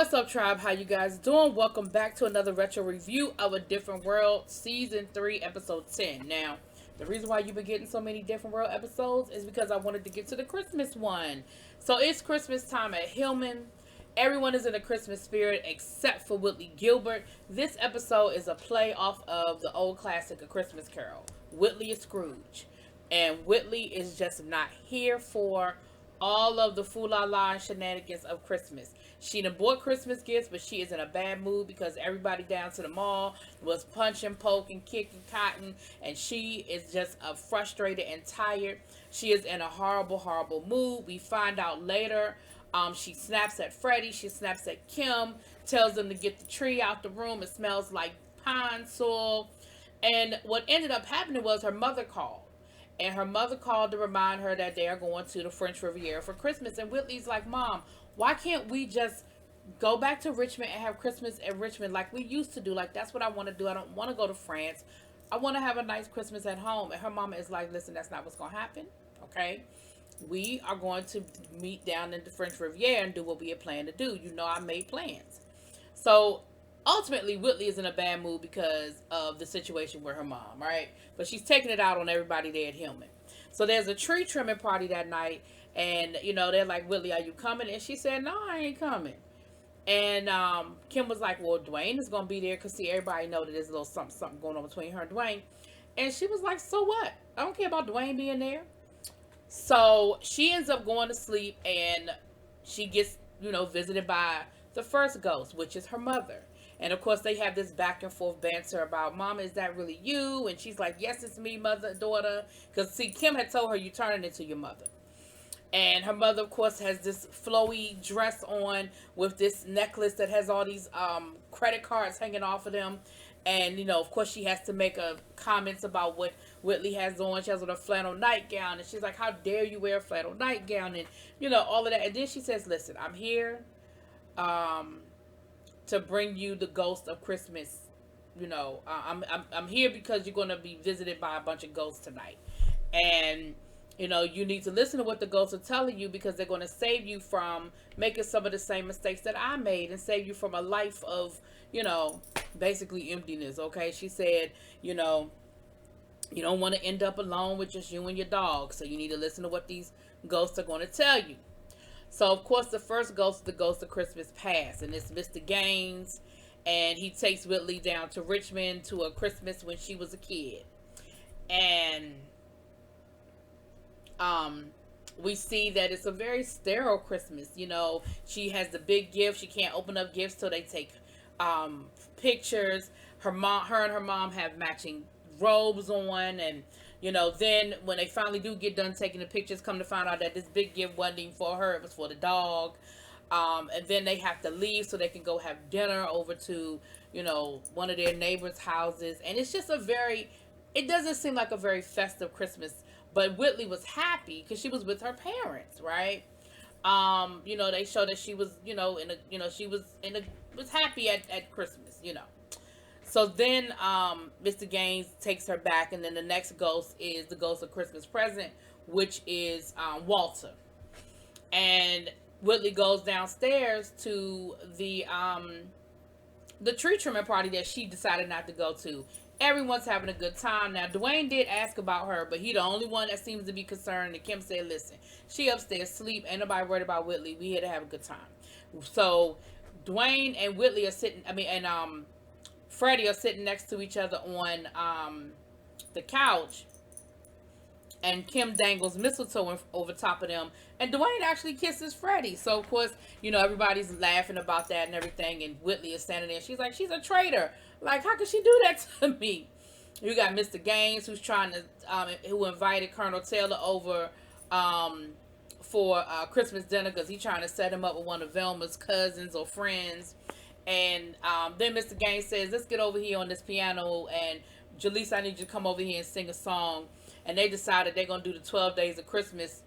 What's up, tribe? How you guys doing? Welcome back to another retro review of A Different World, Season 3, Episode 10. Now, the reason why you've been getting so many Different World episodes is because I wanted to get to the Christmas one. So it's Christmas time at Hillman. Everyone is in the Christmas spirit except for Whitley Gilbert. This episode is a play off of the old classic A Christmas Carol. Whitley is Scrooge. And Whitley is just not here for all of the fool-la-la and shenanigans of Christmas. She done bought Christmas gifts, but she is in a bad mood because everybody down to the mall was punching, poking, kicking cotton, and she is just frustrated and tired. She is in a horrible, horrible mood. We find out later. She snaps at Freddie. She snaps at Kim. Tells them to get the tree out the room. It smells like pine soil. And what ended up happening was her mother called. And her mother called to remind her that they are going to the French Riviera for Christmas. And Whitley's like, Mom, why can't we just go back to Richmond and have Christmas at Richmond like we used to do? Like, that's what I want to do. I don't want to go to France. I want to have a nice Christmas at home. And her mama is like, listen, that's not what's going to happen. Okay? We are going to meet down in the French Riviera and do what we had planned to do. You know, I made plans. So ultimately, Whitley is in a bad mood because of the situation with her mom, right? But she's taking it out on everybody there at Hillman. So there's a tree trimming party that night, and, you know, they're like, Whitley, are you coming? And she said, no, I ain't coming. And Kim was like, well, Dwayne is going to be there because, see, everybody know that there's a little something going on between her and Dwayne. And she was like, so what? I don't care about Dwayne being there. So she ends up going to sleep, and she gets, you know, visited by the first ghost, which is her mother. And of course, they have this back and forth banter about, Mama, is that really you? And she's like, yes, it's me, mother, daughter. Because, see, Kim had told her, you're turning into your mother. And her mother, of course, has this flowy dress on with this necklace that has all these credit cards hanging off of them. And, you know, of course, she has to make comments about what Whitley has on. She has on a flannel nightgown. And she's like, how dare you wear a flannel nightgown? And, you know, all of that. And then she says, listen, I'm here to bring you the ghost of Christmas. You know, I'm here because you're going to be visited by a bunch of ghosts tonight. And, you know, you need to listen to what the ghosts are telling you because they're going to save you from making some of the same mistakes that I made and save you from a life of, you know, basically emptiness, okay? She said, you know, you don't want to end up alone with just you and your dog, so you need to listen to what these ghosts are going to tell you. So, of course, the first ghost is the ghost of Christmas past, and it's Mr. Gaines, and he takes Whitley down to Richmond to a Christmas when she was a kid. And we see that it's a very sterile Christmas. You know, she has the big gift. She can't open up gifts till they take pictures. Her and her mom have matching robes on, and you know, then when they finally do get done taking the pictures, come to find out that this big gift wasn't even for her, it was for the dog. And then they have to leave so they can go have dinner over to, you know, one of their neighbors' houses. And it's just it doesn't seem like a very festive Christmas. But Whitley was happy because she was with her parents, right? You know, they show that she was, you know, was happy at Christmas, you know. So then Mr. Gaines takes her back, and then the next ghost is the ghost of Christmas Present, which is Walter. And Whitley goes downstairs to the tree trimming party that she decided not to go to. Everyone's having a good time. Now, Dwayne did ask about her, but he's the only one that seems to be concerned. And Kim said, listen, she upstairs sleep. Ain't nobody worried about Whitley. We here to have a good time. So Dwayne and Whitley are sitting, and Freddie are sitting next to each other on the couch. And Kim dangles mistletoe over top of them. And Dwayne actually kisses Freddie. So, of course, you know, everybody's laughing about that and everything. And Whitley is standing there. She's like, she's a traitor. Like, how could she do that to me? You got Mr. Gaines, who's trying to, who invited Colonel Taylor over for Christmas dinner because he's trying to set him up with one of Velma's cousins or friends. And then Mr. Gaines says, let's get over here on this piano. And Jaleesa, I need you to come over here and sing a song. And they decided they're going to do the 12 Days of Christmas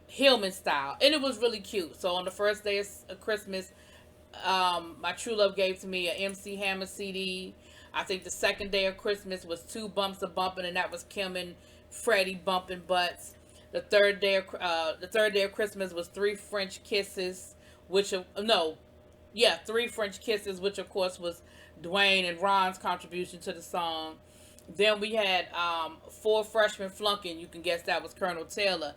Hillman style. And it was really cute. So on the first day of Christmas, my true love gave to me a MC Hammer CD. I think the second day of Christmas was 2 Bumps of Bumping, and that was Kim and Freddie bumping butts. The third day of Christmas was 3 French Kisses, which no, Yeah, Three French Kisses, which of course was Dwayne and Ron's contribution to the song. Then we had Four Freshmen Flunking. You can guess that was Colonel Taylor.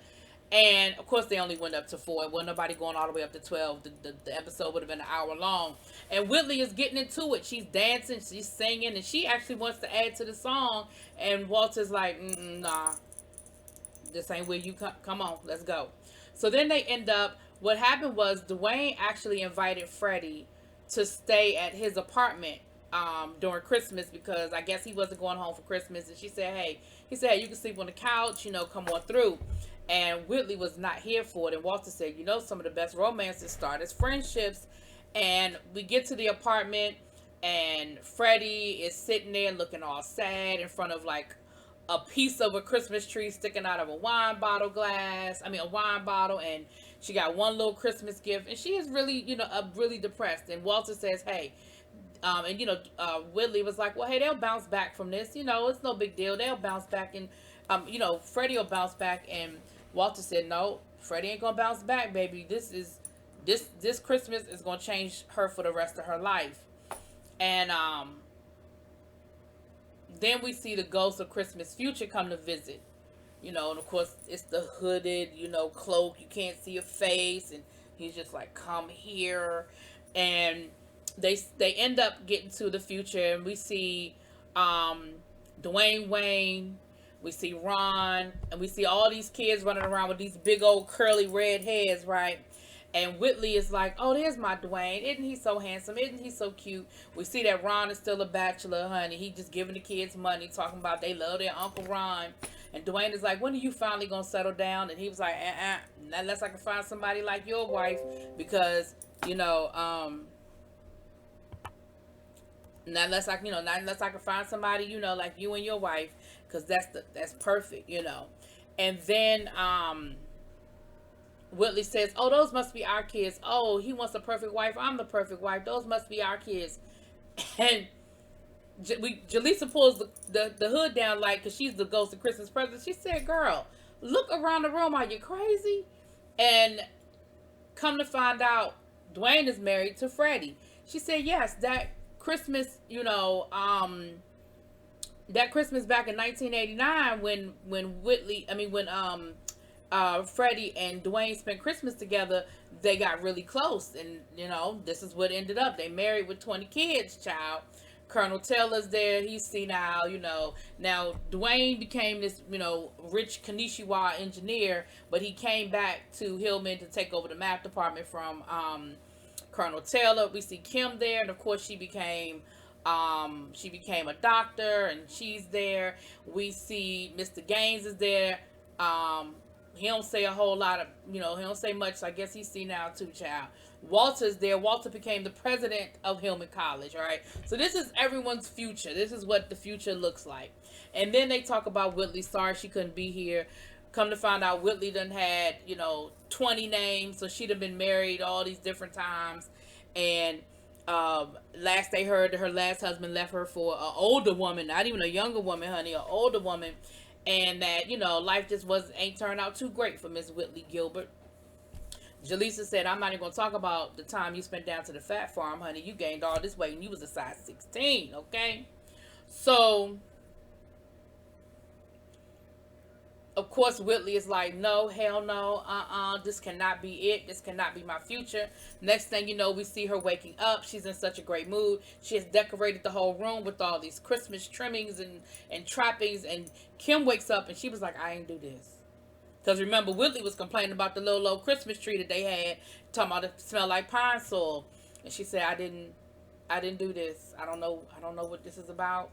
And of course, they only went up to four. It wasn't nobody going all the way up to 12. The episode would have been an hour long. And Whitley is getting into it. She's dancing, she's singing, and she actually wants to add to the song. And Walter's like, nah, this ain't where you come on, let's go. So then they end up, what happened was Dwayne actually invited Freddie to stay at his apartment during Christmas because I guess he wasn't going home for Christmas. And she said, hey, he said, hey, you can sleep on the couch, come on through. And Whitley was not here for it. And Walter said, some of the best romances start as friendships. And we get to the apartment, and Freddie is sitting there looking all sad in front of like a piece of a Christmas tree sticking out of a wine bottle glass. I mean, a wine bottle, and she got one little Christmas gift, and she is really, really depressed. And Walter says, hey, Whitley was like, well, hey, they'll bounce back from this. It's no big deal. They'll bounce back, and Freddie will bounce back. And Walter said, no, Freddie ain't gonna bounce back, baby. This Christmas is gonna change her for the rest of her life. And then we see the ghost of Christmas Future come to visit. And of course it's the hooded, cloak. You can't see a face, and he's just like, come here. And they end up getting to the future, and we see Dwayne Wayne, we see Ron, and we see all these kids running around with these big old curly red heads, right? And Whitley is like, oh, there's my Dwayne. Isn't he so handsome? Isn't he so cute? We see that Ron is still a bachelor, honey. He just giving the kids money, talking about they love their Uncle Ron. And Dwayne is like, when are you finally going to settle down? And he was like, not unless I can find somebody like your wife. Because, not unless I can find somebody, like you and your wife. Because that's perfect, And then, Whitley says, oh, those must be our kids. Oh, he wants a perfect wife. I'm the perfect wife. Those must be our kids. And Jaleesa pulls the hood down, like, because she's the ghost of Christmas present. She said, girl, look around the room. Are you crazy? And come to find out, Dwayne is married to Freddie. She said, yes, that Christmas, that Christmas back in 1989 when Freddie and Dwayne spent Christmas together, they got really close. And, this is what ended up. They married with 20 kids, child. Colonel Taylor's there. He's senile, Now, Dwayne became this, rich Kanishiwa engineer, but he came back to Hillman to take over the math department from Colonel Taylor. We see Kim there, and of course she became a doctor, and she's there. We see Mr. Gaines is there. He don't say a whole lot of, he don't say much, so I guess he's senile too, child. Walter's there. Walter became the president of Hillman College, all right? So this is everyone's future. This is what the future looks like. And then they talk about Whitley. Sorry she couldn't be here. Come to find out, Whitley done had, 20 names, so she'd have been married all these different times. And last they heard, her last husband left her for an older woman, not even a younger woman, honey, an older woman. And that, life just ain't turned out too great for Miss Whitley Gilbert. Jaleesa said, I'm not even going to talk about the time you spent down to the fat farm, honey. You gained all this weight and you was a size 16, okay? So, of course, Whitley is like, no, hell no, this cannot be it. This cannot be my future. Next thing you know, we see her waking up. She's in such a great mood. She has decorated the whole room with all these Christmas trimmings and trappings. And Kim wakes up and she was like, I ain't do this. Because remember, Whitley was complaining about the little old Christmas tree that they had, talking about it smelled like pine soil. And she said, I didn't do this. I don't know what this is about.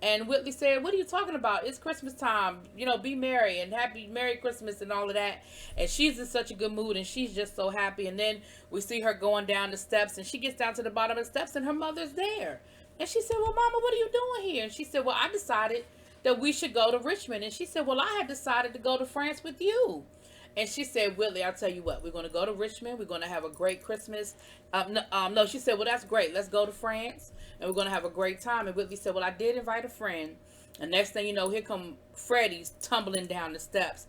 And Whitley said, what are you talking about? It's Christmas time. Be merry and happy Merry Christmas and all of that. And she's in such a good mood and she's just so happy. And then we see her going down the steps and she gets down to the bottom of the steps and her mother's there. And she said, well, Mama, what are you doing here? And she said, well, I decided that we should go to Richmond. And she said, well, I had decided to go to France with you. And she said, Whitley, I'll tell you what, we're going to go to Richmond. We're going to have a great Christmas. No, she said, well, that's great. Let's go to France and we're going to have a great time. And Whitley said, well, I did invite a friend. And next thing you know, here come Freddie's tumbling down the steps.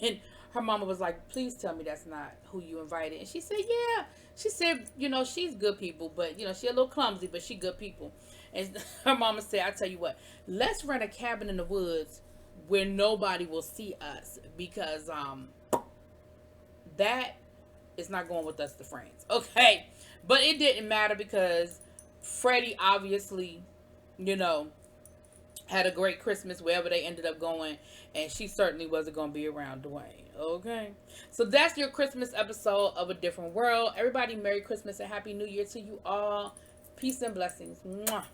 And her mama was like, please tell me that's not who you invited. And she said, yeah. She said, she's good people, but she a little clumsy, but she good people. And her mama said, I tell you what, let's rent a cabin in the woods where nobody will see us, because that is not going with us to France. Okay. But it didn't matter because Freddie obviously, you know, had a great Christmas wherever they ended up going, and she certainly wasn't going to be around Dwayne. Okay. So that's your Christmas episode of A Different World. Everybody, Merry Christmas and Happy New Year to you all. Peace and blessings. Mwah.